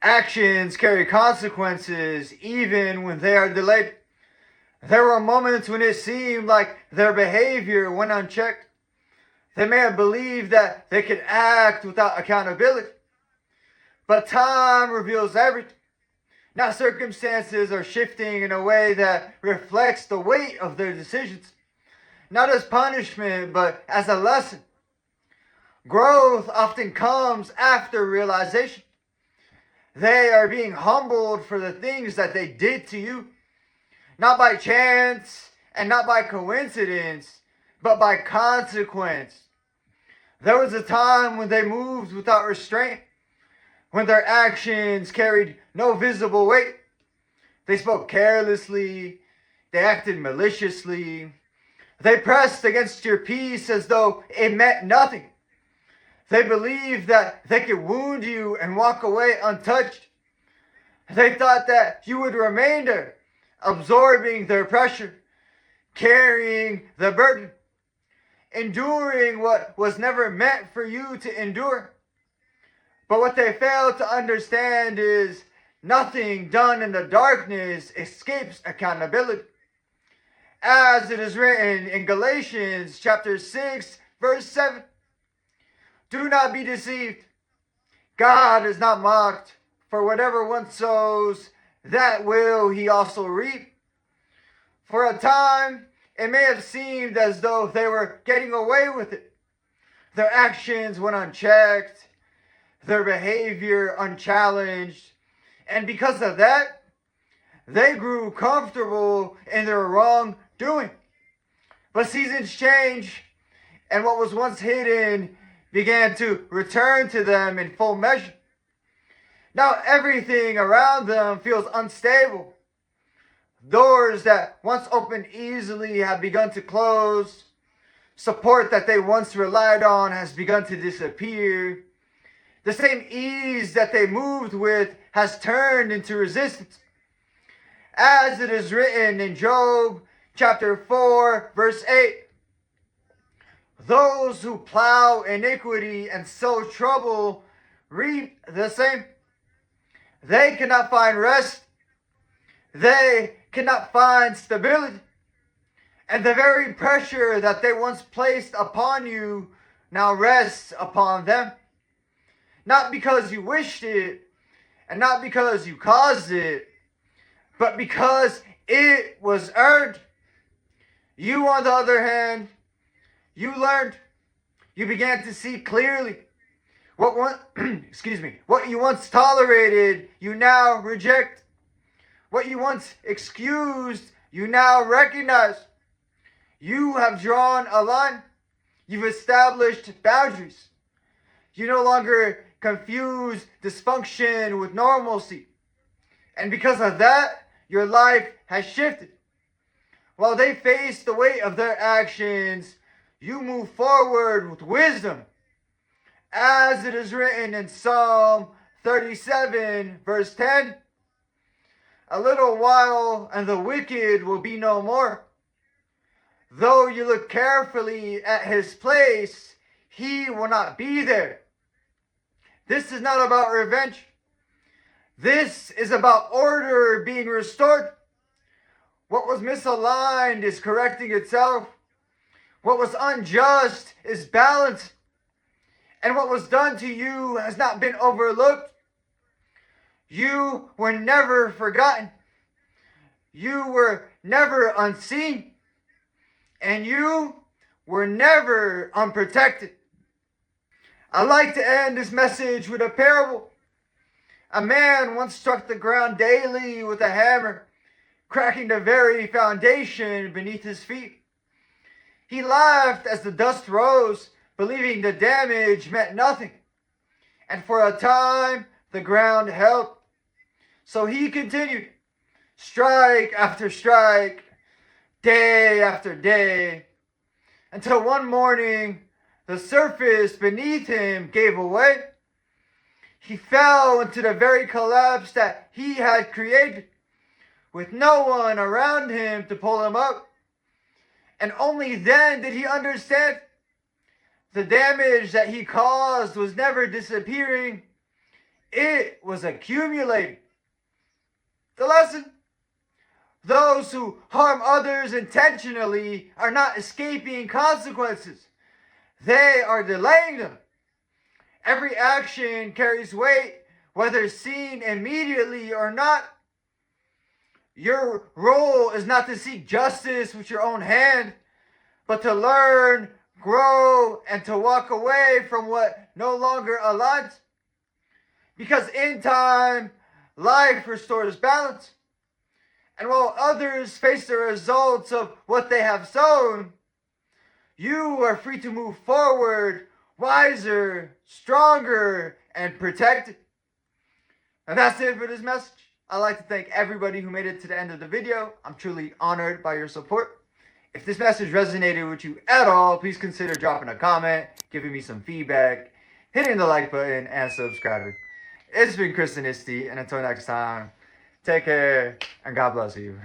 Actions carry consequences even when they are delayed. There were moments when it seemed like their behavior went unchecked. They may have believed that they could act without accountability. But time reveals everything. Now circumstances are shifting in a way that reflects the weight of their decisions. Not as punishment, but as a lesson. Growth often comes after realization. They are being humbled for the things that they did to you. Not by chance and not by coincidence, but by consequence. There was a time when they moved without restraint, when their actions carried no visible weight. They spoke carelessly, they acted maliciously, they pressed against your peace as though it meant nothing. They believed that they could wound you and walk away untouched. They thought that you would remain there, absorbing their pressure, carrying the burden, enduring what was never meant for you to endure. But what they failed to understand is nothing done in the darkness escapes accountability. As it is written in Galatians chapter 6, verse 7, do not be deceived. God is not mocked, for whatever one sows, that will he also reap. For a time, it may have seemed as though they were getting away with it. Their actions went unchecked, their behavior unchallenged, and because of that, they grew comfortable in their wrongdoing. But seasons change, and what was once hidden began to return to them in full measure. Now everything around them feels unstable. Doors that once opened easily have begun to close. Support that they once relied on has begun to disappear. The same ease that they moved with has turned into resistance. As it is written in Job chapter 4, verse 8, those who plow iniquity and sow trouble reap the same. They cannot find rest. They cannot find stability. And the very pressure that they once placed upon you now rests upon them. Not because you wished it, and not because you caused it, but because it was earned. You, on the other hand, you learned. You began to see clearly. What you once tolerated, you now reject. What you once excused, you now recognize. You have drawn a line. You've established boundaries. You no longer confuse dysfunction with normalcy. And because of that, your life has shifted. While they face the weight of their actions, you move forward with wisdom. As it is written in Psalm 37, verse 10, a little while and the wicked will be no more. Though you look carefully at his place, he will not be there. This is not about revenge. This is about order being restored. What was misaligned is correcting itself. What was unjust is balanced. And what was done to you has not been overlooked. You were never forgotten. You were never unseen. And you were never unprotected. I like to end this message with a parable. A man once struck the ground daily with a hammer, cracking the very foundation beneath his feet. He laughed as the dust rose, believing the damage meant nothing. And for a time, the ground held. So he continued, strike after strike, day after day, until one morning, the surface beneath him gave away. He fell into the very collapse that he had created, with no one around him to pull him up. And only then did he understand the damage that he caused was never disappearing. it was accumulating. The lesson? Those who harm others intentionally are not escaping consequences. They are delaying them. Every action carries weight, whether seen immediately or not. Your role is not to seek justice with your own hand, but to learn, grow, and to walk away from what no longer aligns. Because in time, life restores balance. And while others face the results of what they have sown, you are free to move forward, wiser, stronger, and protected. And that's it for this message. I'd like to thank everybody who made it to the end of the video. I'm truly honored by your support. If this message resonated with you at all, please consider dropping a comment, giving me some feedback, hitting the like button, and subscribing. It's been ChrisAnesti, and until next time, take care, and God bless you.